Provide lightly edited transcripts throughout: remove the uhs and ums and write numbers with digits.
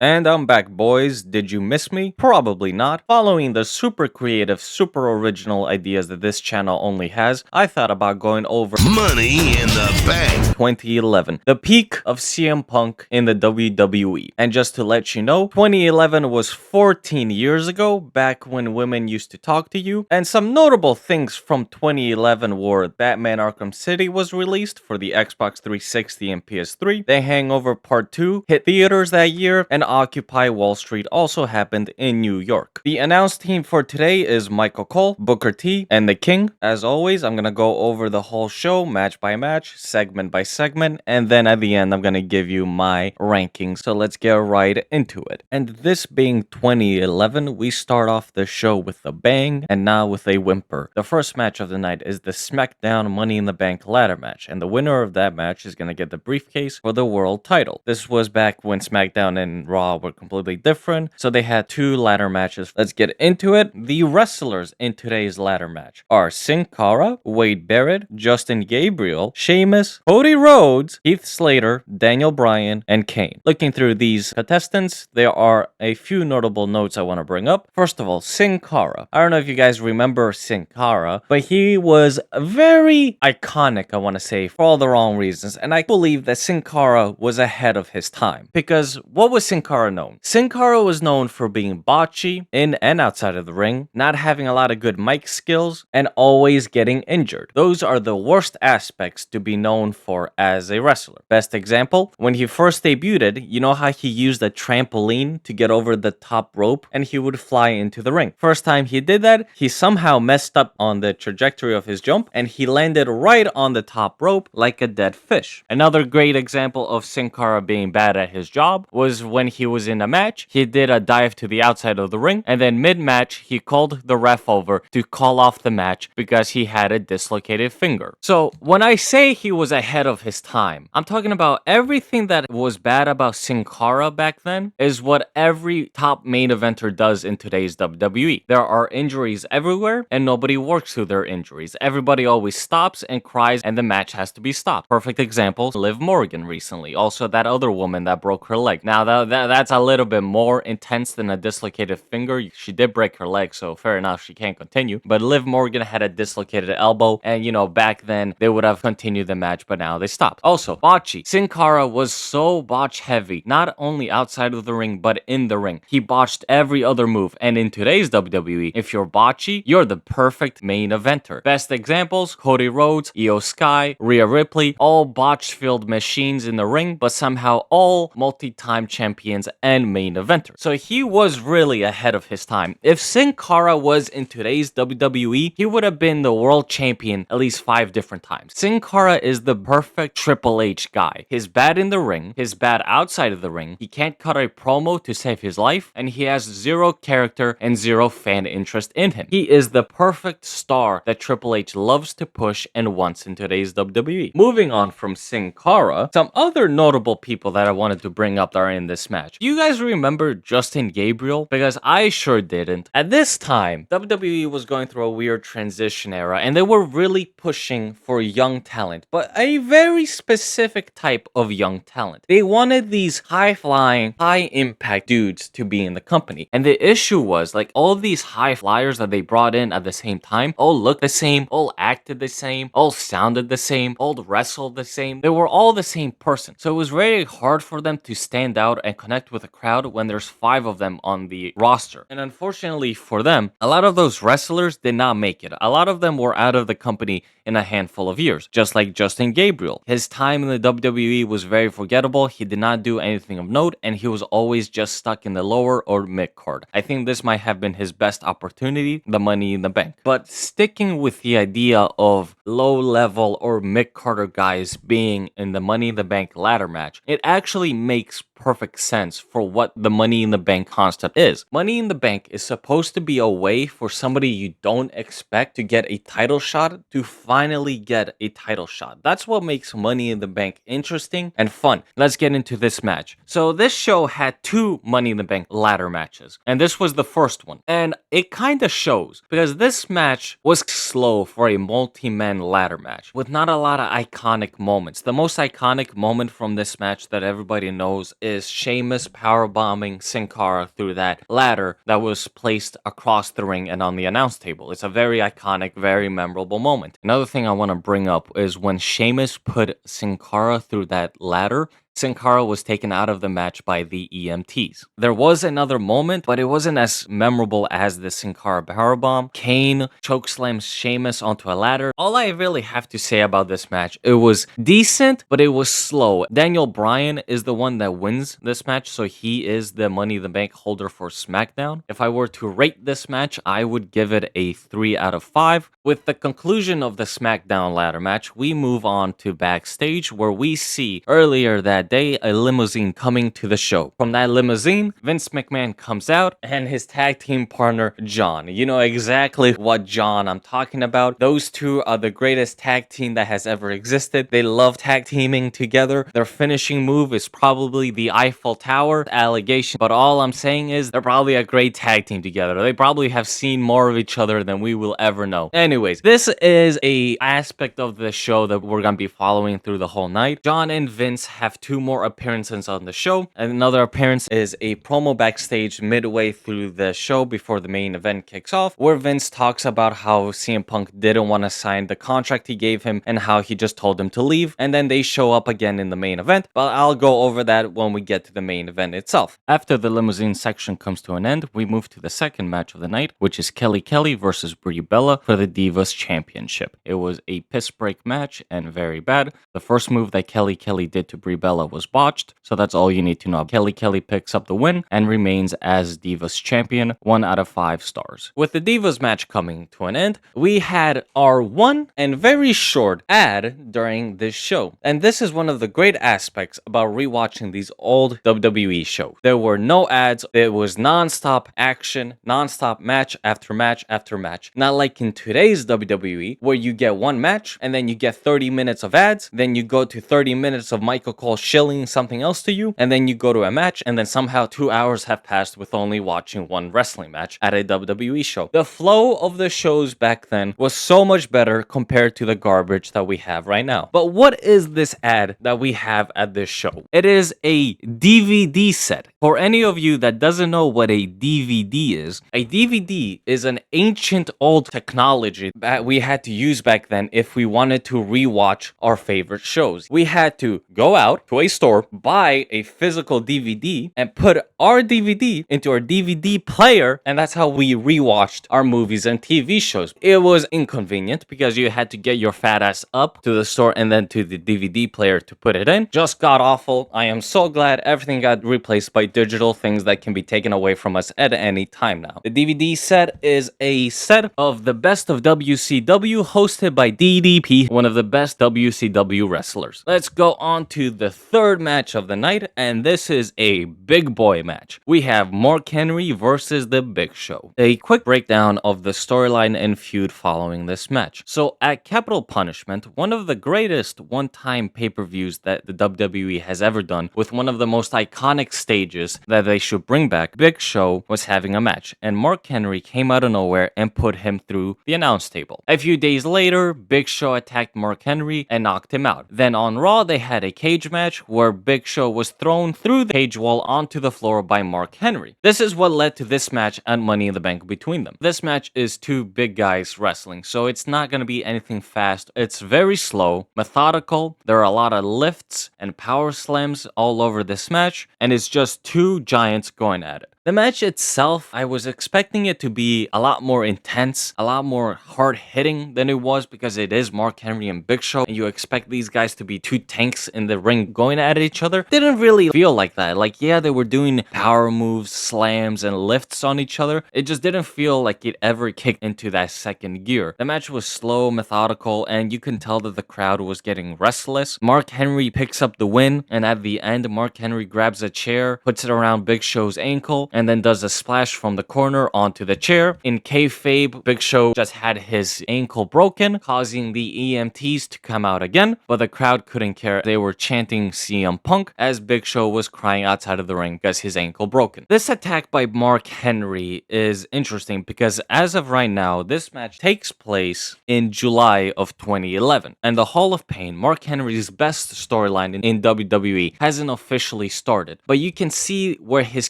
And I'm back, boys. Did you miss me? Probably not. Following the super creative, super original ideas that this channel only has, I thought about going over Money in the Bank 2011, the peak of CM Punk in the WWE. And just to let you know, 2011 was 14 years ago, back when women used to talk to you. And some notable things from 2011 were Batman Arkham City was released for the Xbox 360 and PS3, The Hangover Part 2 hit theaters that year, and Occupy Wall Street also happened in New York. The announced team for today is Michael Cole, Booker T, and The King. As always, I'm gonna go over the whole show, match by match, segment by segment, and then at the end, I'm gonna give you my rankings. So let's get right into it. And this being 2011, we start off the show with a bang, and now with a whimper. The first match of the night is the SmackDown Money in the Bank ladder match, and the winner of that match is gonna get the briefcase for the world title. This was back when SmackDown and Raw were completely different, so they had two ladder matches. Let's get into it. The wrestlers in today's ladder match are Sin Cara, Wade Barrett, Justin Gabriel, Sheamus, Cody Rhodes, Heath Slater, Daniel Bryan, and Kane. Looking through these contestants, there are a few notable notes I want to bring up. First of all, Sin Cara. I don't know if you guys remember Sin Cara, but he was very iconic, I want to say, for all the wrong reasons, and I believe that Sin Cara was ahead of his time. Because what was Sin Cara known? Sin Cara was known for being botchy in and outside of the ring, not having a lot of good mic skills, and always getting injured. Those are the worst aspects to be known for as a wrestler. Best example, when he first debuted, you know how he used a trampoline to get over the top rope and he would fly into the ring. First time he did that, he somehow messed up on the trajectory of his jump and he landed right on the top rope like a dead fish. Another great example of Sin Cara being bad at his job was when he was in a match, he did a dive to the outside of the ring, and then mid-match, he called the ref over to call off the match because he had a dislocated finger. So when I say he was ahead of his time, I'm talking about everything that was bad about Sin Cara back then is what every top main eventer does in today's WWE. There are injuries everywhere, and nobody works through their injuries. Everybody always stops and cries, and the match has to be stopped. Perfect example, Liv Morgan recently. Also, that other woman that broke her leg. Now, that's a little bit more intense than a dislocated finger. She did break her leg, so fair enough, she can't continue. But Liv Morgan had a dislocated elbow, and you know, back then, they would have continued the match, but now they stopped. Also, botchy. Sin Cara was so botch heavy, not only outside of the ring, but in the ring. He botched every other move, and in today's WWE, if you're botchy, you're the perfect main eventer. Best examples, Cody Rhodes, Io Sky, Rhea Ripley, all botch-filled machines in the ring, but somehow all multi-time champions and main eventers. So he was really ahead of his time. If Sin Cara was in today's WWE, he would have been the world champion at least 5 different times. Sin Cara is the perfect Triple H guy. He's bad in the ring, he's bad outside of the ring, he can't cut a promo to save his life, and he has zero character and zero fan interest in him. He is the perfect star that Triple H loves to push and wants in today's WWE. Moving on from Sin Cara, some other notable people that I wanted to bring up that are in this match. You guys remember Justin Gabriel? Because I sure didn't. At this time, WWE was going through a weird transition era, and they were really pushing for young talent, but a very specific type of young talent. They wanted these high-flying, high-impact dudes to be in the company. And the issue was, like, all of these high flyers that they brought in at the same time all looked the same, all acted the same, all sounded the same, all wrestled the same. They were all the same person. So it was very hard for them to stand out and connect with a crowd when there's 5 of them on the roster. And unfortunately for them, a lot of those wrestlers did not make it. A lot of them were out of the company in a handful of years, just like Justin Gabriel. His time in the WWE was very forgettable. He did not do anything of note, and he was always just stuck in the lower or mid card. I think this might have been his best opportunity, the Money in the Bank. But sticking with the idea of low level or mid carder guys being in the Money in the Bank ladder match, it actually makes perfect sense for what the Money in the Bank concept is. Money in the Bank is supposed to be a way for somebody you don't expect to get a title shot to finally get a title shot. That's what makes Money in the Bank interesting and fun. Let's get into this match. So this show had 2 Money in the Bank ladder matches, and this was the first one. And it kind of shows, because this match was slow for a multi-man ladder match with not a lot of iconic moments. The most iconic moment from this match that everybody knows is Sheamus powerbombing Sin Cara through that ladder that was placed across the ring and on the announce table. It's a very iconic, very memorable moment. Another thing I want to bring up is when Sheamus put Sin Cara through that ladder, Sin Cara was taken out of the match by the EMTs. There was another moment, but it wasn't as memorable as the Sin Cara powerbomb. Kane chokeslams Sheamus onto a ladder. All I really have to say about this match, it was decent, but it was slow. Daniel Bryan is the one that wins this match, so he is the Money in the Bank holder for SmackDown. If I were to rate this match, I would give it a 3 out of 5. With the conclusion of the SmackDown ladder match, we move on to backstage where we see earlier that day a limousine coming to the show. From that limousine, Vince McMahon comes out and his tag team partner, John. You know exactly what John I'm talking about. Those two are the greatest tag team that has ever existed. They love tag teaming together. Their finishing move is probably the Eiffel Tower allegation, but all I'm saying is they're probably a great tag team together. They probably have seen more of each other than we will ever know. Anyways, this is a aspect of the show that we're gonna be following through the whole night. John and Vince have 2 more appearances on the show, and another appearance is a promo backstage midway through the show before the main event kicks off, where Vince talks about how CM Punk didn't want to sign the contract he gave him and how he just told him to leave, and then they show up again in the main event, but I'll go over that when we get to the main event itself. After the limousine section comes to an end, we move to the second match of the night, which is Kelly Kelly versus Brie Bella for the Divas Championship. It was a piss break match and very bad. The first move that Kelly Kelly did to Brie Bella was botched, so that's all you need to know. Kelly Kelly picks up the win and remains as Divas Champion, 1 out of 5 stars. With the Divas match coming to an end, we had our one and very short ad during this show. And this is one of the great aspects about rewatching these old WWE shows. There were no ads, it was non-stop action, non-stop match after match after match. Not like in today's WWE, where you get one match and then you get 30 minutes of ads, then you go to 30 minutes of Michael Cole shilling something else to you, and then you go to a match, and then somehow 2 hours have passed with only watching one wrestling match at a WWE show. The flow of the shows back then was so much better compared to the garbage that we have right now. But what is this ad that we have at this show? It is a DVD set. For any of you that doesn't know what a DVD is, a DVD is an ancient old technology that we had to use back then if we wanted to rewatch our favorite shows. We had to go out to a store, buy a physical DVD, and put our DVD into our DVD player, and that's how we rewatched our movies and TV shows. It was inconvenient because you had to get your fat ass up to the store and then to the DVD player to put it in. Just god awful. I am so glad everything got replaced by digital things that can be taken away from us at any time now. The DVD set is a set of the best of WCW hosted by DDP, one of the best WCW wrestlers. Let's go on to the third match of the night, and this is a big boy match. We have Mark Henry versus The Big Show. A quick breakdown of the storyline and feud following this match. So at Capital Punishment, one of the greatest one-time pay-per-views that the WWE has ever done, with one of the most iconic stages that they should bring back, Big Show was having a match, and Mark Henry came out of nowhere and put him through the announce table. A few days later, Big Show attacked Mark Henry and knocked him out. Then on Raw, they had a cage match where Big Show was thrown through the cage wall onto the floor by Mark Henry. This is what led to this match and Money in the Bank between them. This match is 2 big guys wrestling, so it's not going to be anything fast. It's very slow, methodical. There are a lot of lifts and power slams all over this match, and it's just 2 giants going at it. The match itself, I was expecting it to be a lot more intense, a lot more hard-hitting than it was because it is Mark Henry and Big Show, and you expect these guys to be 2 tanks in the ring going at each other. Didn't really feel like that. Like, yeah, they were doing power moves, slams, and lifts on each other. It just didn't feel like it ever kicked into that second gear. The match was slow, methodical, and you can tell that the crowd was getting restless. Mark Henry picks up the win, and at the end, Mark Henry grabs a chair, puts it around Big Show's ankle, and then does a splash from the corner onto the chair. In kayfabe, Big Show just had his ankle broken, causing the EMTs to come out again, but the crowd couldn't care. They were chanting CM Punk as Big Show was crying outside of the ring because his ankle broken. This attack by Mark Henry is interesting because as of right now, this match takes place in July of 2011, and the Hall of Pain, Mark Henry's best storyline in WWE, hasn't officially started, but you can see where his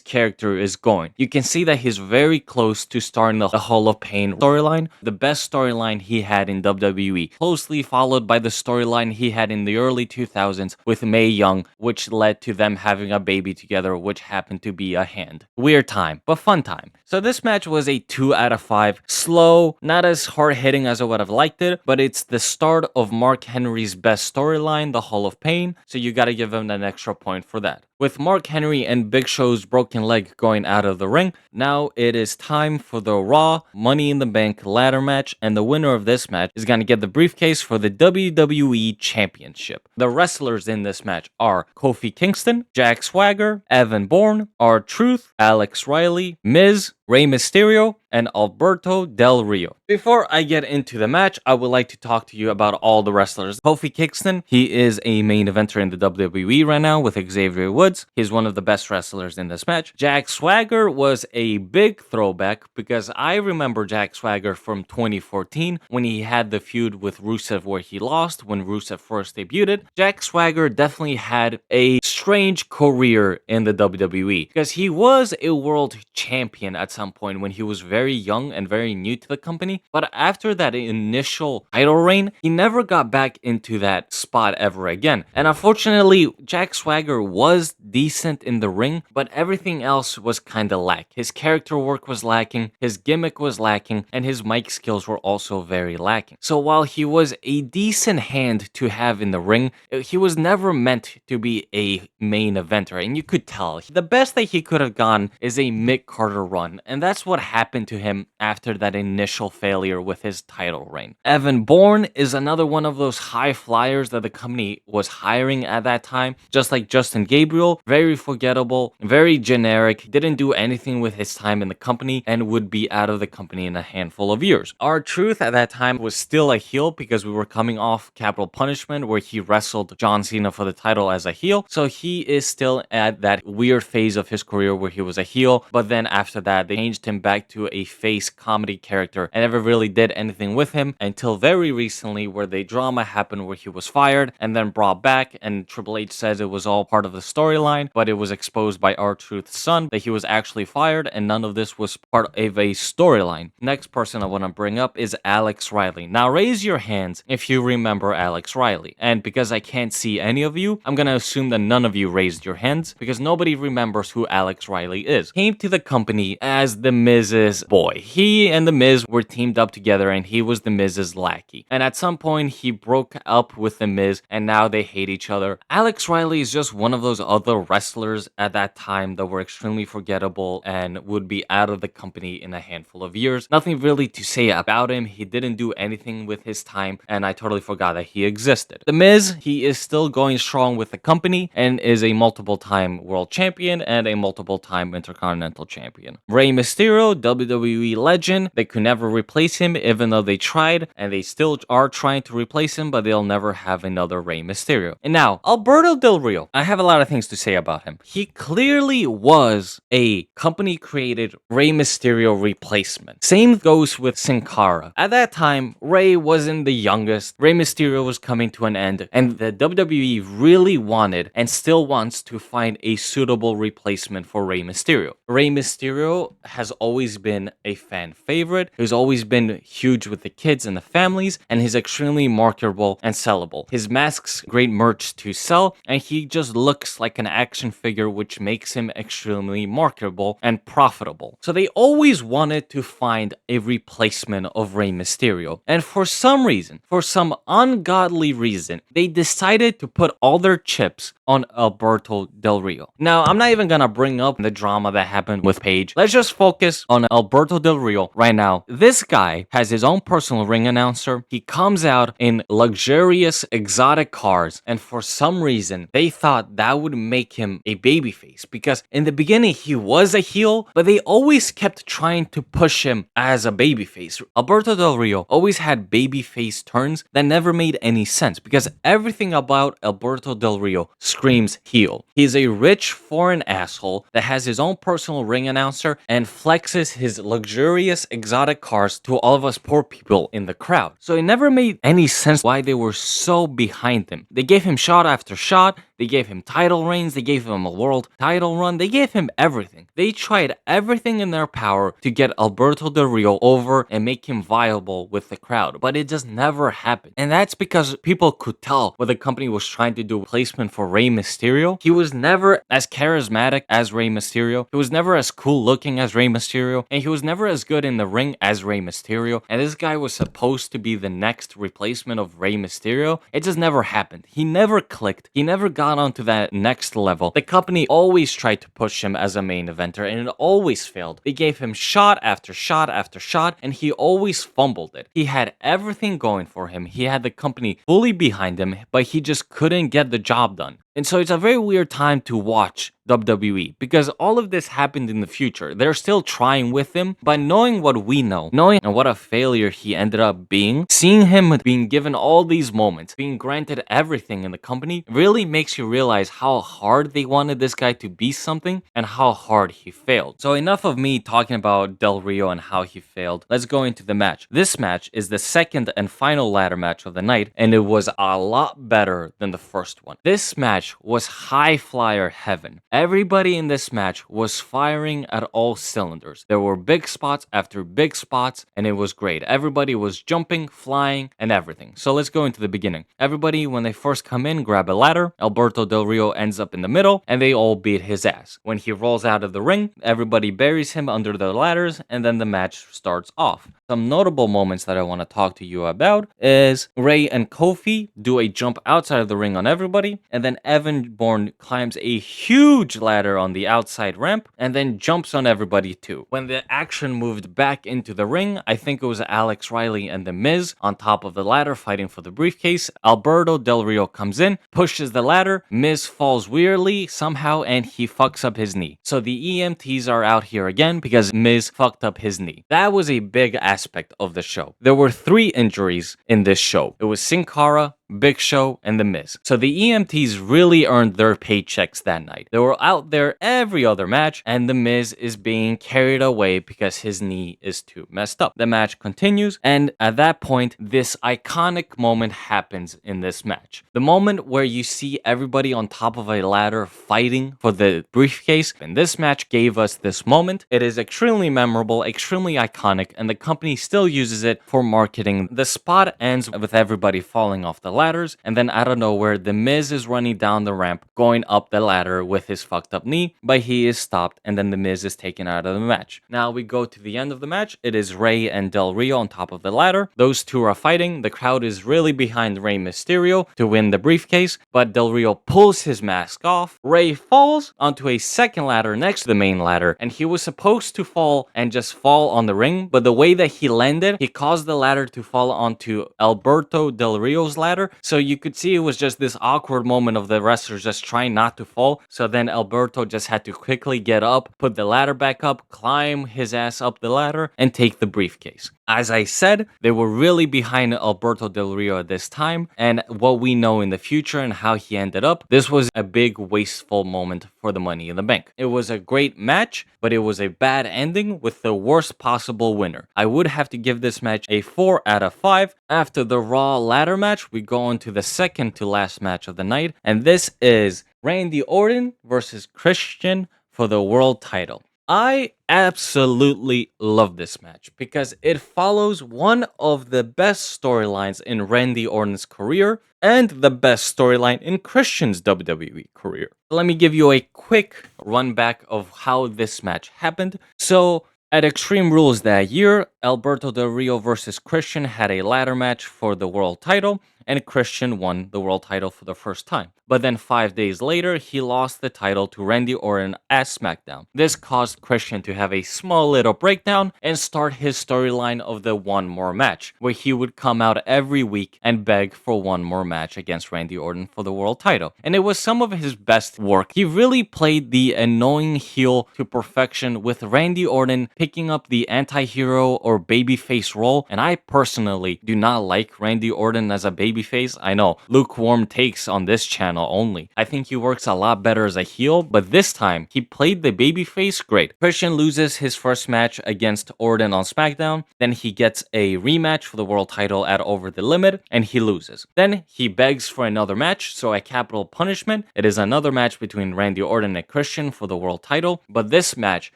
character is going. You can see that he's very close to starting the Hall of Pain storyline, the best storyline he had in WWE, closely followed by the storyline he had in the early 2000s with Mae Young, which led to them having a baby together, which happened to be a hand. Weird time, but fun time. So this match was a 2 out of 5. Slow, not as hard-hitting as I would have liked it, but it's the start of Mark Henry's best storyline, the Hall of Pain, so you gotta give him an extra point for that. With Mark Henry and Big Show's broken leg going out of the ring, now it is time for the Raw Money in the Bank ladder match, and the winner of this match is going to get the briefcase for the WWE Championship. The wrestlers in this match are Kofi Kingston, Jack Swagger, Evan Bourne, R-Truth, Alex Riley, Miz, Rey Mysterio, and Alberto Del Rio. Before I get into the match, I would like to talk to you about all the wrestlers. Kofi Kingston, he is a main eventer in the WWE right now with Xavier Woods. He's one of the best wrestlers in this match. Jack Swagger was a big throwback because I remember Jack Swagger from 2014 when he had the feud with Rusev where he lost when Rusev first debuted. Jack Swagger definitely had a strange career in the WWE because he was a world champion at some point when he was very young and very new to the company, but after that initial title reign, he never got back into that spot ever again. And unfortunately, Jack Swagger was decent in the ring, but everything else was kind of lack. His character work was lacking, his gimmick was lacking, and his mic skills were also very lacking. So while he was a decent hand to have in the ring, he was never meant to be a main eventer, and you could tell. The best that he could have gone is a Mick Carter run, and that's what happened to him after that initial failure with his title reign. Evan Bourne is another one of those high flyers that the company was hiring at that time, just like Justin Gabriel, very forgettable, very generic, didn't do anything with his time in the company, and would be out of the company in a handful of years. R-Truth at that time was still a heel because we were coming off Capital Punishment where he wrestled John Cena for the title as a heel, so he is still at that weird phase of his career where he was a heel, but then after that they changed him back to a face comedy character and never really did anything with him until very recently where the drama happened where he was fired and then brought back, and Triple H says it was all part of the storyline, but it was exposed by R-Truth's son that he was actually fired and none of this was part of a storyline. Next person I want to bring up is Alex Riley. Now raise your hands if you remember Alex Riley, and because I can't see any of you, I'm gonna assume that none of you raised your hands because nobody remembers who Alex Riley is. Came to the company as the Miz's boy. He and the Miz were teamed up together and he was the Miz's lackey, and at some point he broke up with the Miz and now they hate each other. Alex Riley is just one of those other wrestlers at that time that were extremely forgettable and would be out of the company in a handful of years. Nothing really to say about him. He didn't do anything with his time and I totally forgot that he existed. The Miz, he is still going strong with the company and is a multiple-time world champion and a multiple-time intercontinental champion. Rey Mysterio, WWE legend, they could never replace him even though they tried, and they still are trying to replace him, but they'll never have another Rey Mysterio. And now, Alberto Del Rio. I have a lot of things to say about him. He clearly was a company-created Rey Mysterio replacement. Same goes with Sin Cara. At that time, Rey wasn't the youngest. Rey Mysterio was coming to an end, and the WWE really wanted and still wants to find a suitable replacement for Rey Mysterio. Rey Mysterio has always been a fan favorite. He's always been huge with the kids and the families, and he's extremely marketable and sellable. His mask's great merch to sell, and he just looks like an action figure, which makes him extremely marketable and profitable. So they always wanted to find a replacement of Rey Mysterio, and for some reason, for some ungodly reason, they decided to put all their chips on Alberto Del Rio. Now, I'm not even gonna bring up the drama that happened with Paige. Let's just just focus on Alberto Del Rio right now. This guy has his own personal ring announcer. He comes out in luxurious, exotic cars, and for some reason, they thought that would make him a babyface because in the beginning, he was a heel, but they always kept trying to push him as a babyface. Alberto Del Rio always had babyface turns that never made any sense because everything about Alberto Del Rio screams heel. He's a rich foreign asshole that has his own personal ring announcer and flexes his luxurious exotic cars to all of us poor people in the crowd. So it never made any sense why they were so behind him. They gave him shot after shot. They gave him title reigns, they gave him a world title run, they gave him everything. They tried everything in their power to get Alberto Del Rio over and make him viable with the crowd, but it just never happened. And that's because people could tell what the company was trying to do replacement for Rey Mysterio. He was never as charismatic as Rey Mysterio, he was never as cool looking as Rey Mysterio, and he was never as good in the ring as Rey Mysterio, and this guy was supposed to be the next replacement of Rey Mysterio. It just never happened. He never clicked, he never got onto that next level. The company always tried to push him as a main eventer and it always failed. They gave him shot after shot after shot and he always fumbled it. He had everything going for him. He had the company fully behind him, but he just couldn't get the job done. And so it's a very weird time to watch WWE because all of this happened in the future. They're still trying with him, but knowing what we know, knowing what a failure he ended up being, seeing him being given all these moments, being granted everything in the company, really makes you realize how hard they wanted this guy to be something and how hard he failed. So enough of me talking about Del Rio and how he failed. Let's go into the match. This match is the second and final ladder match of the night, and it was a lot better than the first one. This match was high flyer heaven. Everybody in this match was firing at all cylinders. There were big spots after big spots, and it was great. Everybody was jumping, flying, and everything. So let's go into the beginning. Everybody, when they first come in, grab a ladder. Alberto Del Rio ends up in the middle, and they all beat his ass. When he rolls out of the ring, everybody buries him under the ladders, and then the match starts off. Some notable moments that I want to talk to you about is Rey and Kofi do a jump outside of the ring on everybody, and then Evan Bourne climbs a huge ladder on the outside ramp and then jumps on everybody too. When the action moved back into the ring, I think it was Alex Riley and The Miz on top of the ladder fighting for the briefcase. Alberto Del Rio comes in, pushes the ladder, Miz falls weirdly somehow and he fucks up his knee. So the EMTs are out here again because Miz fucked up his knee. That was a big aspect of the show. There were 3 injuries in this show. It was Sin Cara, Big Show, and The Miz. So the EMTs really earned their paychecks that night. They were out there every other match, and The Miz is being carried away because his knee is too messed up. The match continues, and at that point, this iconic moment happens in this match. The moment where you see everybody on top of a ladder fighting for the briefcase, and this match gave us this moment. It is extremely memorable, extremely iconic, and the company still uses it for marketing. The spot ends with everybody falling off the ladders, and then out of nowhere, The Miz is running down the ramp, going up the ladder with his fucked up knee, but he is stopped, and then The Miz is taken out of the match. Now we go to the end of the match. It is Rey and Del Rio on top of the ladder. Those two are fighting. The crowd is really behind Rey Mysterio to win the briefcase, but Del Rio pulls his mask off. Rey falls onto a second ladder next to the main ladder, and he was supposed to fall and just fall on the ring, but the way that he landed, he caused the ladder to fall onto Alberto Del Rio's ladder. So you could see it was just this awkward moment of the wrestlers just trying not to fall. So then Alberto just had to quickly get up, put the ladder back up, climb his ass up the ladder, and take the briefcase. As I said, they were really behind Alberto Del Rio at this time, and what we know in the future and how he ended up, this was a big wasteful moment for the Money in the Bank. It was a great match, but it was a bad ending with the worst possible winner. I would have to give this match a 4 out of 5. After the Raw ladder match, we go on to the second to last match of the night, and this is Randy Orton versus Christian for the world title. I absolutely love this match because it follows one of the best storylines in Randy Orton's career and the best storyline in Christian's WWE career. Let me give you a quick run back of how this match happened. So, at Extreme Rules that year, Alberto Del Rio versus Christian had a ladder match for the world title, and Christian won the world title for the first time. But then 5 days later, he lost the title to Randy Orton at SmackDown. This caused Christian to have a small little breakdown and start his storyline of the one more match, where he would come out every week and beg for one more match against Randy Orton for the world title. And it was some of his best work. He really played the annoying heel to perfection, with Randy Orton picking up the anti-hero or babyface role, and I personally do not like Randy Orton as a babyface. I know, lukewarm takes on this channel only. I think he works a lot better as a heel, but this time he played the babyface great. Christian loses his first match against Orton on SmackDown, then he gets a rematch for the world title at Over the Limit, and he loses. Then he begs for another match, so at Capital Punishment, it is another match between Randy Orton and Christian for the world title, but this match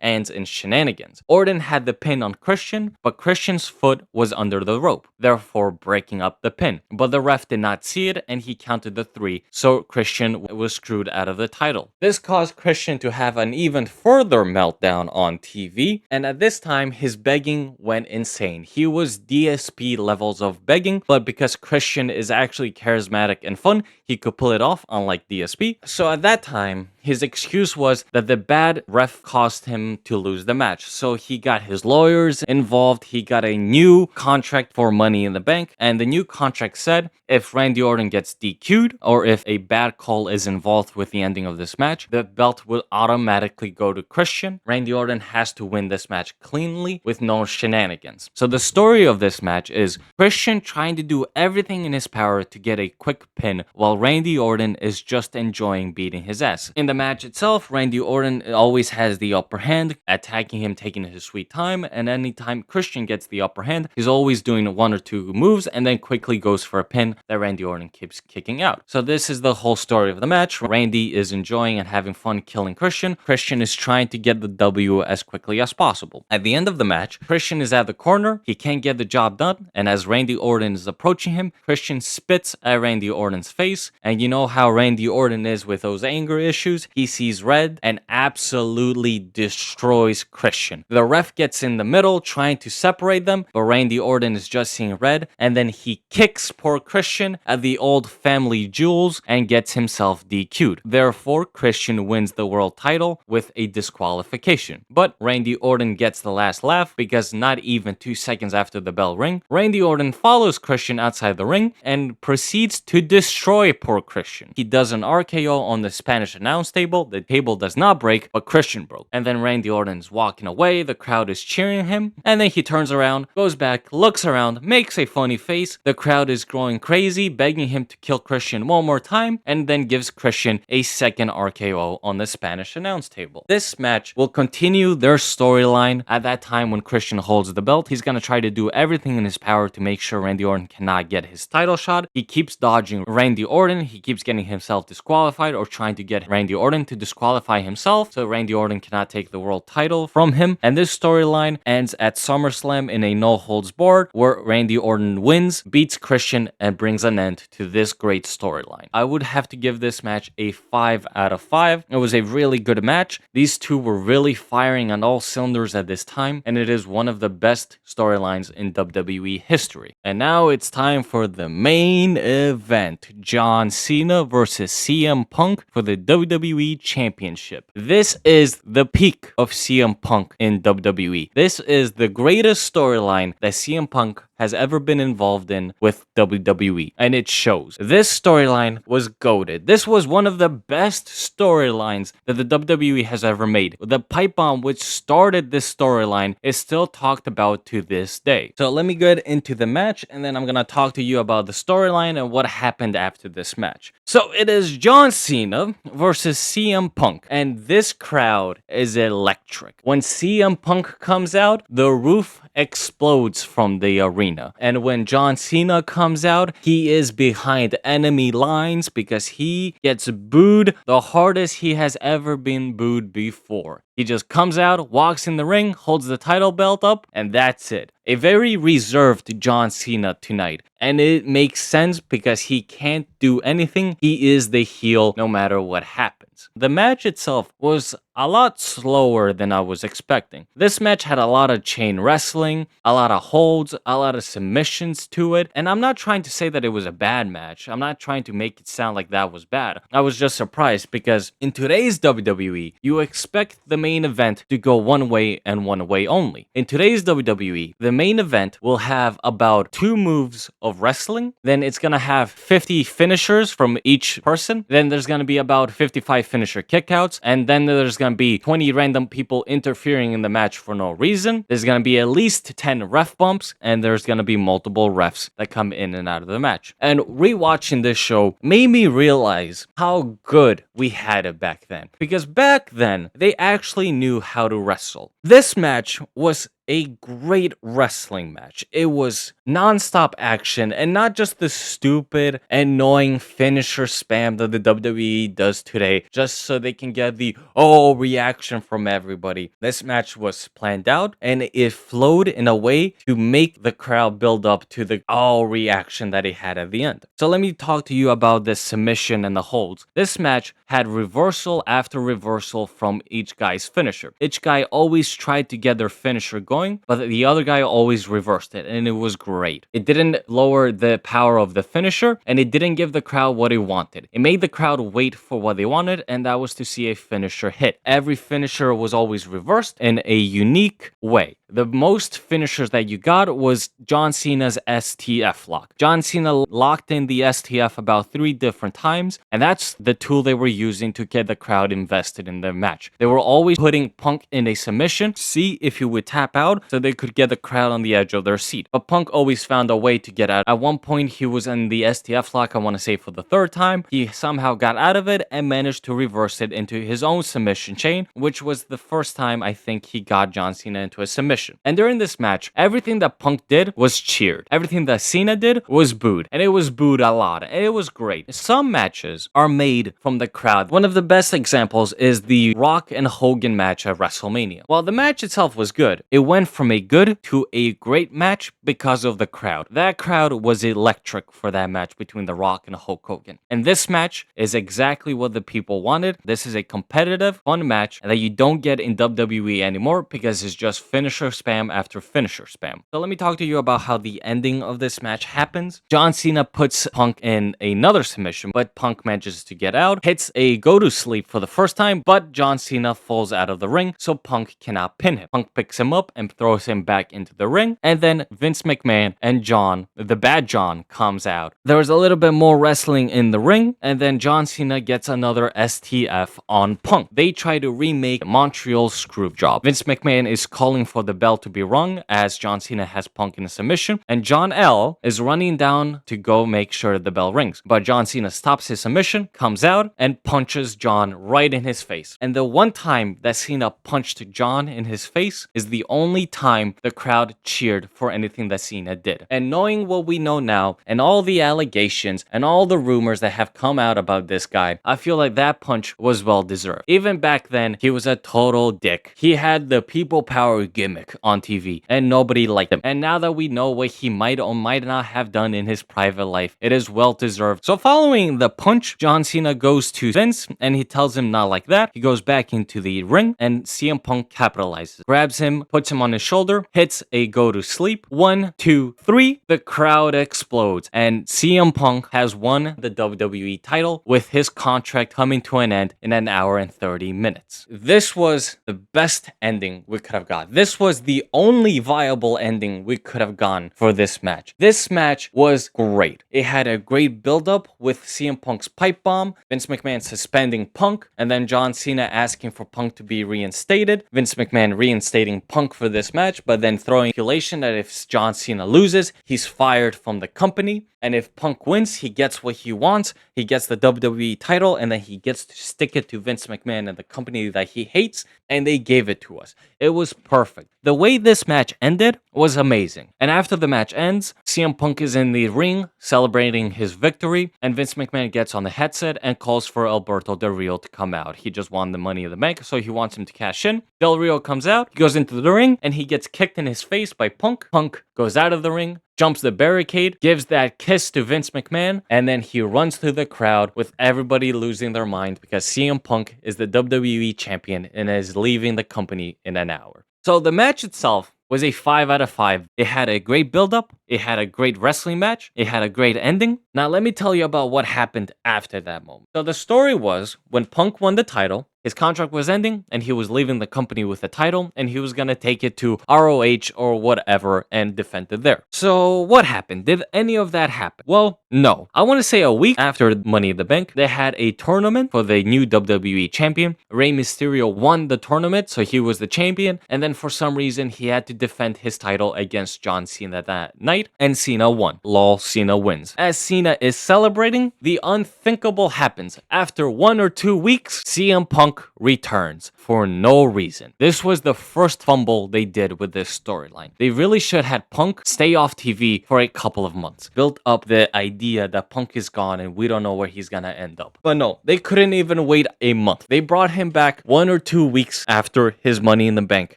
ends in shenanigans. Orton had the pin on Christian, but Christian's foot was under the rope, therefore breaking up the pin. But the ref did not see it, and he counted the 3, so Christian was screwed out of the title. This caused Christian to have an even further meltdown on TV, and at this time his begging went insane. He was DSP levels of begging, but because Christian is actually charismatic and fun, he could pull it off, unlike DSP. So at that time, his excuse was that the bad ref caused him to lose the match. So he got his lawyers involved, he got a new contract for Money in the Bank, and the new contract said if Randy Orton gets DQ'd, or if a bad call is involved with the ending of this match, the belt will automatically go to Christian. Randy Orton has to win this match cleanly with no shenanigans. So the story of this match is Christian trying to do everything in his power to get a quick pin, while Randy Orton is just enjoying beating his ass. In the match itself, Randy Orton always has the upper hand, attacking him, taking his sweet time, and anytime Christian gets the upper hand, he's always doing 1 or 2 moves and then quickly goes for a pin that Randy Orton keeps kicking out. So this is the whole story of the match. Randy is enjoying and having fun killing Christian. Christian is trying to get the W as quickly as possible. At the end of the match, Christian is at the corner, he can't get the job done, and as Randy Orton is approaching him, Christian spits at Randy Orton's face, and you know how Randy Orton is with those anger issues. He sees red and absolutely destroys Christian. The ref gets in the middle trying to separate them, but Randy Orton is just seeing red, and then he kicks poor Christian at the old family jewels and gets himself DQ'd. Therefore, Christian wins the world title with a disqualification. But Randy Orton gets the last laugh, because not even 2 seconds after the bell ring, Randy Orton follows Christian outside the ring and proceeds to destroy poor Christian. He does an RKO on the Spanish announce table. The table does not break, but Christian broke. And then Randy Orton's walking away, the crowd is cheering him, and then he turns around, goes back, looks around, makes a funny face. The crowd is growing crazy, begging him to kill Christian one more time, and then gives Christian a second RKO on the Spanish announce table. This match will continue their storyline. At that time, when Christian holds the belt, he's gonna try to do everything in his power to make sure Randy Orton cannot get his title shot. He keeps dodging Randy Orton, he keeps getting himself disqualified, or trying to get Randy Orton to disqualify himself so Randy Orton cannot take the world title from him. And this storyline ends at SummerSlam in a no holds barred, where Randy Orton wins, beats Christian, and brings an end to this great storyline. I would have to give this match a 5 out of 5. It was a really good match. These two were really firing on all cylinders at this time, and it is one of the best storylines in WWE history. And now it's time for the main event: John Cena versus CM Punk for the WWE Championship. This is the peak of CM Punk in WWE. This is the greatest storyline that CM Punk has ever been involved in with WWE, and it shows. This storyline was goated. This was one of the best storylines that the WWE has ever made. The pipe bomb which started this storyline is still talked about to this day. So let me get into the match, and then I'm gonna talk to you about the storyline and what happened after this match. So it is John Cena versus CM Punk, and this crowd is electric. When CM Punk comes out, the roof explodes from the arena. And when John Cena comes out, he is behind enemy lines because he gets booed the hardest he has ever been booed before. He just comes out, walks in the ring, holds the title belt up, and that's it. A very reserved John Cena tonight. And it makes sense because he can't do anything. He is the heel no matter what happens. The match itself was a lot slower than I was expecting. This match had a lot of chain wrestling, a lot of holds, a lot of submissions to it. And I'm not trying to say that it was a bad match. I'm not trying to make it sound like that was bad. I was just surprised because in today's WWE, you expect the main event to go one way and one way only. In today's WWE, the main event will have about 2 moves of wrestling. Then it's gonna have 50 finishers from each person. Then there's gonna be about 55 finisher kickouts. And then there's gonna be 20 random people interfering in the match for no reason. There's gonna be at least 10 ref bumps. And there's gonna be multiple refs that come in and out of the match. And rewatching this show made me realize how good we had it back then. Because back then, they actually knew how to wrestle. This match was a great wrestling match. It was non-stop action and not just the stupid, annoying finisher spam that the WWE does today just so they can get the reaction from everybody. This match was planned out and it flowed in a way to make the crowd build up to the reaction that it had at the end. So let me talk to you about this submission and the holds. This match had reversal after reversal from each guy's finisher. Each guy always tried to get their finisher going, but the other guy always reversed it, and it was great. It didn't lower the power of the finisher, and it didn't give the crowd what it wanted. It made the crowd wait for what they wanted, and that was to see a finisher hit. Every finisher was always reversed in a unique way. The most finishers that you got was John Cena's STF lock. John Cena locked in the STF about 3 different times, and that's the tool they were using to get the crowd invested in their match. They were always putting Punk in a submission, see if he would tap out, so they could get the crowd on the edge of their seat. But Punk always found a way to get out. At one point, he was in the STF lock, I want to say for the 3rd time. He somehow got out of it and managed to reverse it into his own submission chain, which was the first time I think he got John Cena into a submission. And during this match, everything that Punk did was cheered. Everything that Cena did was booed. And it was booed a lot. And it was great. Some matches are made from the crowd. One of the best examples is the Rock and Hogan match at WrestleMania. While the match itself was good, it went from a good to a great match because of the crowd. That crowd was electric for that match between The Rock and Hulk Hogan. And this match is exactly what the people wanted. This is a competitive, fun match that you don't get in WWE anymore because it's just finisher spam after finisher spam. So let me talk to you about how the ending of this match happens. John Cena puts Punk in another submission, but Punk manages to get out, hits a go to sleep for the first time, but John Cena falls out of the ring, so Punk cannot pin him. Punk picks him up and throws him back into the ring, and then Vince McMahon and John, the bad John, comes out. There was a little bit more wrestling in the ring, and then John Cena gets another STF on Punk. They try to remake Montreal's Screwjob. Vince McMahon is calling for the bell to be rung as John Cena has Punk in a submission, and John L is running down to go make sure the bell rings. But John Cena stops his submission, comes out, and punches John right in his face. And the one time that Cena punched John in his face is the only time the crowd cheered for anything that Cena did. And knowing what we know now, and all the allegations, and all the rumors that have come out about this guy, I feel like that punch was well deserved. Even back then, he was a total dick. He had the people power gimmick on TV, and nobody liked him. And now that we know what he might or might not have done in his private life, it is well deserved. So following the punch, John Cena goes to Vince, and he tells him not like that. He goes back into the ring, and CM Punk capitalizes. Grabs him, puts him on his shoulder, hits a go to sleep. 1, 2, 3. The crowd explodes, and CM Punk has won the WWE title with his contract coming to an end in an hour and 30 minutes. This was the best ending we could have got. This was the only viable ending we could have gone for this match. This match was great. It had a great build-up with CM Punk's pipe bomb, Vince McMahon suspending Punk, and then John Cena asking for Punk to be reinstated, Vince McMahon reinstating Punk for this match, but then throwing speculation that if John Cena loses, he's fired from the company. And if Punk wins, he gets what he wants. He gets the WWE title, and then he gets to stick it to Vince McMahon and the company that he hates, and they gave it to us. It was perfect. The way this match ended was amazing. And after the match ends, CM Punk is in the ring celebrating his victory, and Vince McMahon gets on the headset and calls for Alberto Del Rio to come out. He just won the Money in the Bank, so he wants him to cash in. Del Rio comes out, he goes into the ring, and he gets kicked in his face by Punk. Punk goes out of the ring, jumps the barricade, gives that kiss to Vince McMahon, and then he runs through the crowd with everybody losing their mind because CM Punk is the WWE champion and is leaving the company in an hour. So the match itself was a 5 out of 5. It had a great build-up, it had a great wrestling match, it had a great ending. Now let me tell you about what happened after that moment. So the story was, when Punk won the title, his contract was ending, and he was leaving the company with the title, and he was gonna take it to ROH or whatever and defend it there. So what happened? Did any of that happen? Well, no. I want to say a week after Money in the Bank, they had a tournament for the new WWE champion. Rey Mysterio won the tournament, so he was the champion, and then for some reason, he had to defend his title against John Cena that night, and Cena won. Lol, Cena wins. As Cena is celebrating, the unthinkable happens. After 1 or 2 weeks, CM Punk returns for no reason. This was the first fumble they did with this storyline. They really should have Punk stay off TV for a couple of months. Built up the idea that Punk is gone and we don't know where he's gonna end up. But no, they couldn't even wait a month. They brought him back 1 or 2 weeks after his Money in the Bank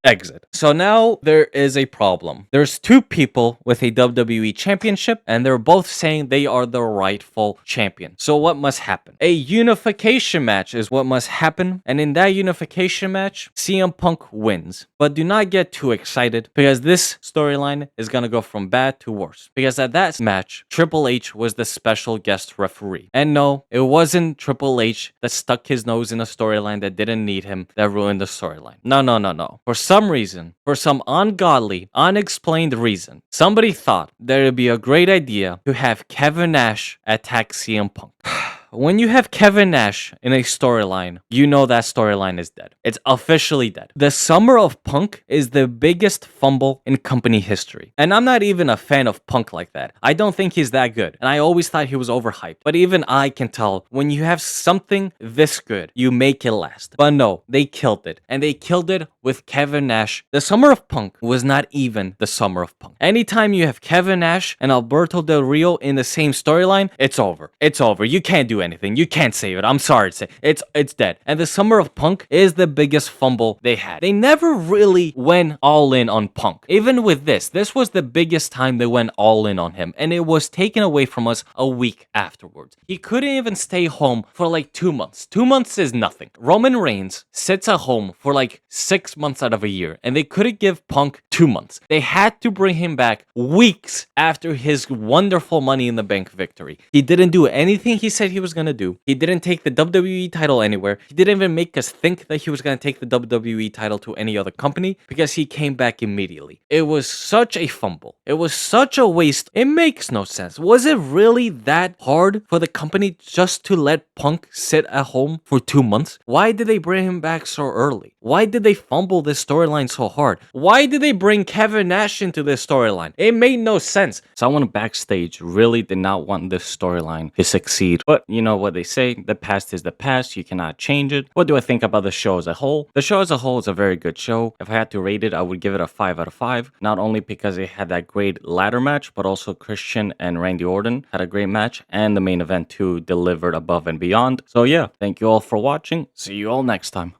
exit. So now there is a problem. There's 2 people with a WWE championship, and they're both saying they are the rightful champion. So what must happen? A unification match is what must happen, and in that unification match, CM Punk wins. But do not get too excited, because this storyline is gonna go from bad to worse. Because at that match, Triple H was the special guest referee. And no, it wasn't Triple H that stuck his nose in a storyline that didn't need him that ruined the storyline. No. For some reason, for some ungodly, unexplained reason, somebody thought that it'd be a great idea to have Kevin Nash attack CM Punk. When you have Kevin Nash in a storyline, you know that storyline is dead. It's officially dead. The Summer of Punk is the biggest fumble in company history. And I'm not even a fan of Punk like that. I don't think he's that good. And I always thought he was overhyped. But even I can tell when you have something this good, you make it last. But no, they killed it. And they killed it with Kevin Nash. The Summer of Punk was not even the Summer of Punk. Anytime you have Kevin Nash and Alberto Del Rio in the same storyline, it's over. It's over. You can't do anything. You can't save it. I'm sorry to say. It's dead. And the Summer of Punk is the biggest fumble they had. They never really went all in on Punk. Even with this was the biggest time they went all in on him, and it was taken away from us a week afterwards. He couldn't even stay home for like 2 months. 2 months is nothing. Roman Reigns sits at home for like 6 months out of a year, and they couldn't give Punk 2 months. They had to bring him back weeks after his wonderful Money in the Bank victory. He didn't do anything he said he was gonna do. He didn't take the WWE title anywhere. He didn't even make us think that he was gonna take the WWE title to any other company because he came back immediately. It was such a fumble. It was such a waste. It makes no sense. Was it really that hard for the company just to let Punk sit at home for 2 months? Why did they bring him back so early? Why did they fumble this storyline so hard? Why did they bring Kevin Nash into this storyline? It made no sense. Someone backstage really did not want this storyline to succeed. But you know what they say, the past is the past, you cannot change it. What do I think about the show as a whole? The show as a whole is a very good show. If I had to rate it, I would give it a 5 out of 5. Not only because it had that great ladder match, but also Christian and Randy Orton had a great match, and the main event too delivered above and beyond. So yeah, thank you all for watching. See you all next time.